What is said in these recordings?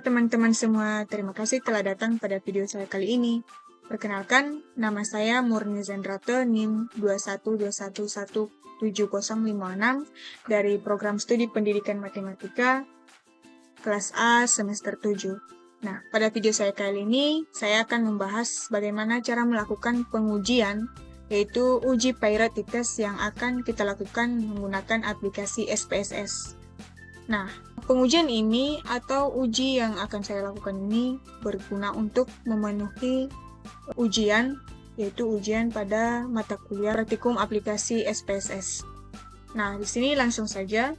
teman-teman semua, terima kasih telah datang pada video saya kali ini. Perkenalkan, nama saya Murni Zendrato, NIM 212117056 dari Program Studi Pendidikan Matematika, kelas A semester 7. Nah, pada video saya kali ini, saya akan membahas bagaimana cara melakukan pengujian, yaitu uji Peirot test yang akan kita lakukan menggunakan aplikasi SPSS. Nah, pengujian ini atau uji yang akan saya lakukan ini berguna untuk memenuhi ujian, yaitu ujian pada mata kuliah praktikum aplikasi SPSS. Nah, di sini langsung saja.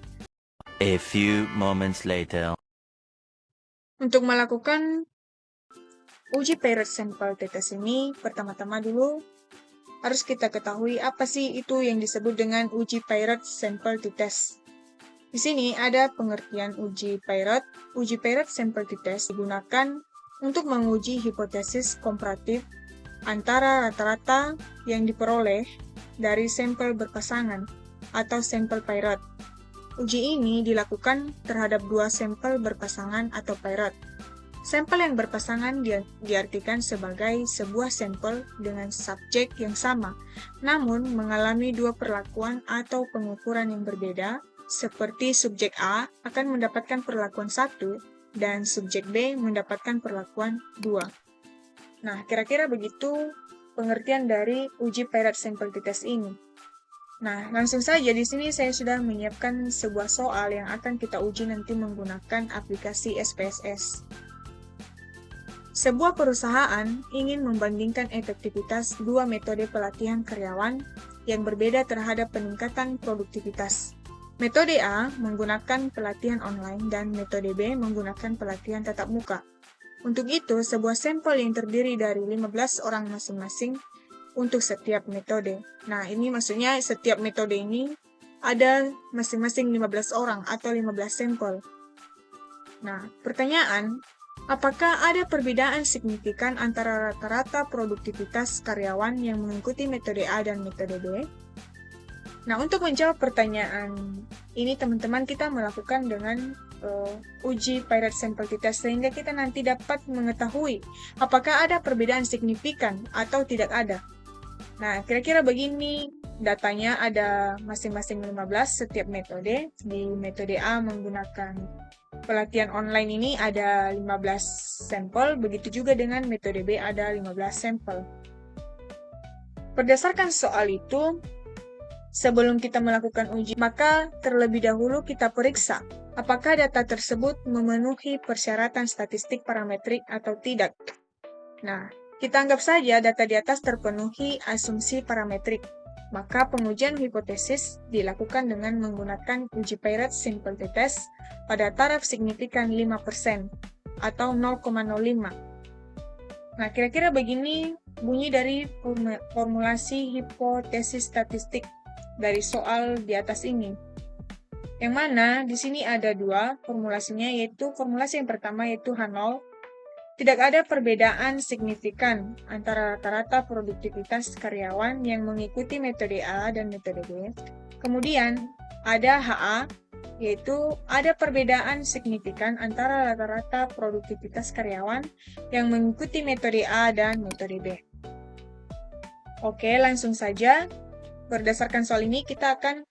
A few moments later. Untuk melakukan uji Peirot sampel test ini, pertama-tama dulu harus kita ketahui apa sih itu yang disebut dengan uji Peirot sampel test. Di sini ada pengertian uji Peirot. Uji Peirot sampel test digunakan untuk menguji hipotesis komparatif antara rata-rata yang diperoleh dari sampel berpasangan atau sampel Peirot. Uji ini dilakukan terhadap dua sampel berpasangan atau Peirot. Sampel yang berpasangan diartikan sebagai sebuah sampel dengan subjek yang sama, namun mengalami dua perlakuan atau pengukuran yang berbeda, seperti subjek A akan mendapatkan perlakuan 1 dan subjek B mendapatkan perlakuan 2. Nah, kira-kira begitu pengertian dari uji Peirot sampel test ini. Nah, langsung saja di sini saya sudah menyiapkan sebuah soal yang akan kita uji nanti menggunakan aplikasi SPSS. Sebuah perusahaan ingin membandingkan efektivitas dua metode pelatihan karyawan yang berbeda terhadap peningkatan produktivitas. Metode A menggunakan pelatihan online dan metode B menggunakan pelatihan tatap muka. Untuk itu, sebuah sampel yang terdiri dari 15 orang masing-masing untuk setiap metode. Nah, ini maksudnya setiap metode ini ada masing-masing 15 orang atau 15 sampel. Nah, pertanyaan, apakah ada perbedaan signifikan antara rata-rata produktivitas karyawan yang mengikuti metode A dan metode B? Nah, untuk menjawab pertanyaan ini, teman-teman, kita melakukan dengan uji Peirot sampel test sehingga kita nanti dapat mengetahui apakah ada perbedaan signifikan atau tidak ada. Nah, kira-kira begini datanya, ada masing-masing 15 setiap metode. Di metode A menggunakan pelatihan online ini ada 15 sampel, begitu juga dengan metode B ada 15 sampel. Berdasarkan soal itu, sebelum kita melakukan uji, maka terlebih dahulu kita periksa apakah data tersebut memenuhi persyaratan statistik parametrik atau tidak. Nah, kita anggap saja data di atas terpenuhi asumsi parametrik. Maka pengujian hipotesis dilakukan dengan menggunakan uji Peirot sampel test pada taraf signifikan 5% atau 0,05. Nah, kira-kira begini bunyi dari formulasi hipotesis statistik dari soal di atas ini. Yang mana di sini ada dua formulasinya, yaitu formulasi yang pertama yaitu H0. Tidak ada perbedaan signifikan antara rata-rata produktivitas karyawan yang mengikuti metode A dan metode B. Kemudian ada HA, yaitu ada perbedaan signifikan antara rata-rata produktivitas karyawan yang mengikuti metode A dan metode B. Oke, langsung saja. Berdasarkan soal ini, kita akan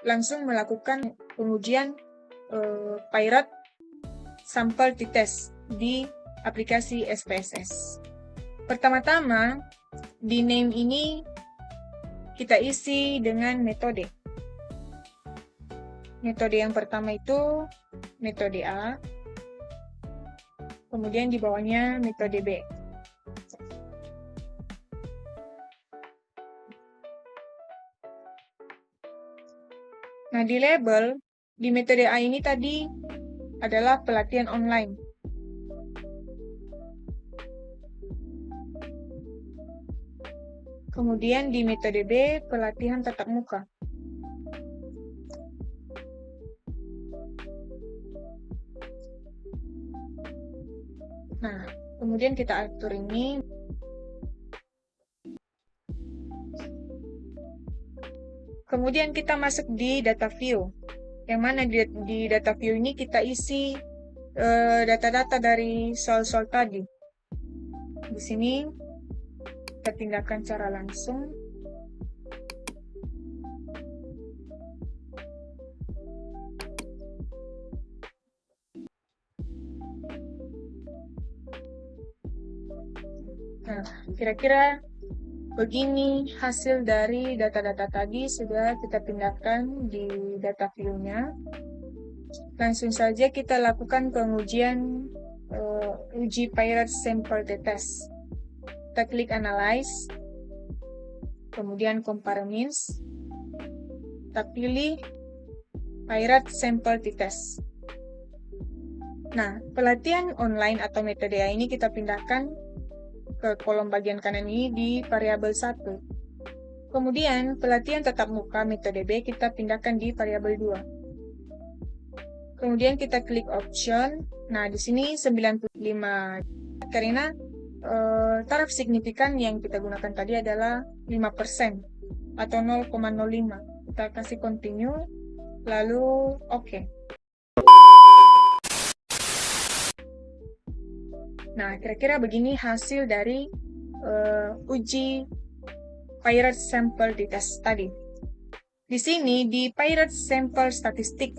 langsung melakukan pengujian Peirot sampel test di aplikasi SPSS. Pertama-tama, di name ini kita isi dengan metode. Metode yang pertama itu metode A, kemudian di bawahnya metode B. Nah, di label, di metode A ini tadi adalah pelatihan online. Kemudian di metode B, pelatihan tatap muka. Nah, kemudian kita atur ini. Kemudian kita masuk di data view. Yang mana di data view ini kita isi data-data dari soal-soal tadi. Di sini kita pindahkan secara langsung. Nah, kira-kira begini hasil dari data-data tadi. Sudah kita pindahkan di data view-nya. Langsung saja kita lakukan pengujian uji Pirate Sample Test. Kita klik Analyze, kemudian Compare Means. Kita pilih Pirate Sample Test. Nah, pelatihan online atau metode A ini kita pindahkan ke kolom bagian kanan ini di variabel 1. Kemudian, pelatihan tatap muka metode B kita pindahkan di variabel 2. Kemudian kita klik option. Nah, di sini 95 karena taraf signifikan yang kita gunakan tadi adalah 5% atau 0,05. Kita kasih continue, lalu oke. Nah, kira-kira begini hasil dari uji Pirate Sample Test tadi. Di sini, di Pirate Sample Statistik,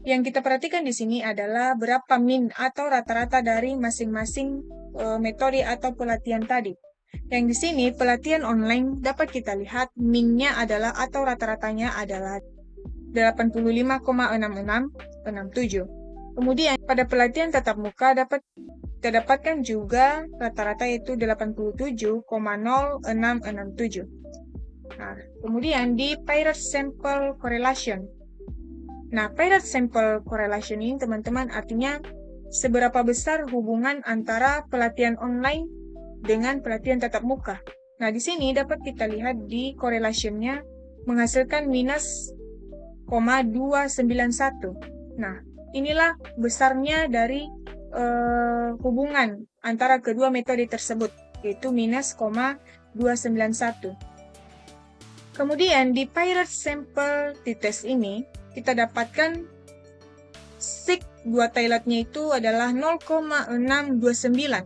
yang kita perhatikan di sini adalah berapa min atau rata-rata dari masing-masing metode atau pelatihan tadi. Yang di sini, pelatihan online dapat kita lihat minnya adalah atau rata-ratanya adalah 85,6667. Kemudian, pada pelatihan tatap muka dapat kita dapatkan juga rata-rata yaitu 87,0667. Nah, kemudian di Pirate Sample Correlation. Nah, Pirate Sample Correlation ini teman-teman artinya seberapa besar hubungan antara pelatihan online dengan pelatihan tatap muka. Nah, di sini dapat kita lihat di correlation-nya menghasilkan minus 0,291. Nah, inilah besarnya dari hubungan antara kedua metode tersebut, yaitu minus 0,291. Kemudian di Pirate Sample Test ini, kita dapatkan sig dua Thailandnya itu adalah 0,629.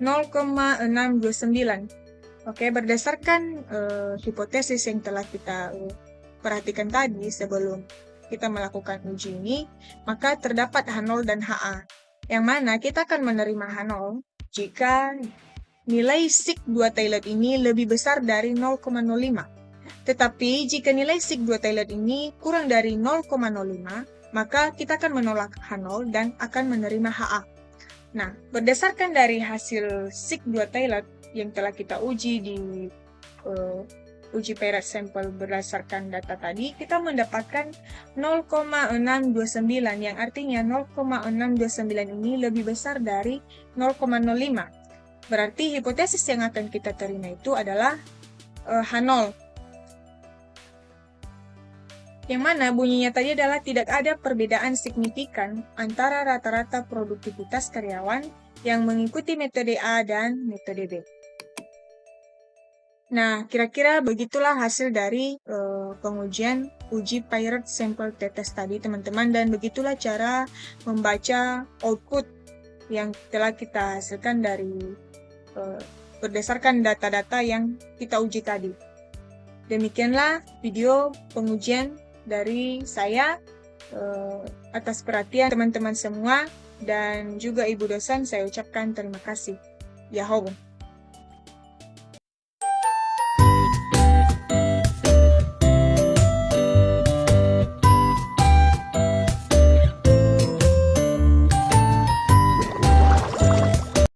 0,629. Oke, berdasarkan hipotesis yang telah kita perhatikan tadi sebelum kita melakukan uji ini, maka terdapat H0 dan HA, yang mana kita akan menerima H0 jika nilai sig 2 Thailand ini lebih besar dari 0,05. Tetapi jika nilai sig 2 Thailand ini kurang dari 0,05, maka kita akan menolak H0 dan akan menerima HA. Nah, berdasarkan dari hasil sig 2 Thailand yang telah kita uji di uji Pirate Sample berdasarkan data tadi, kita mendapatkan 0,629, yang artinya 0,629 ini lebih besar dari 0,05. Berarti hipotesis yang akan kita terima itu adalah H0. Yang mana bunyinya tadi adalah tidak ada perbedaan signifikan antara rata-rata produktivitas karyawan yang mengikuti metode A dan metode B. Nah, kira-kira begitulah hasil dari pengujian uji Pirate Sample Test tadi, teman-teman. Dan begitulah cara membaca output yang telah kita hasilkan dari berdasarkan data-data yang kita uji tadi. Demikianlah video pengujian dari saya. Atas perhatian teman-teman semua dan juga ibu dosen, saya ucapkan terima kasih. Yahoo.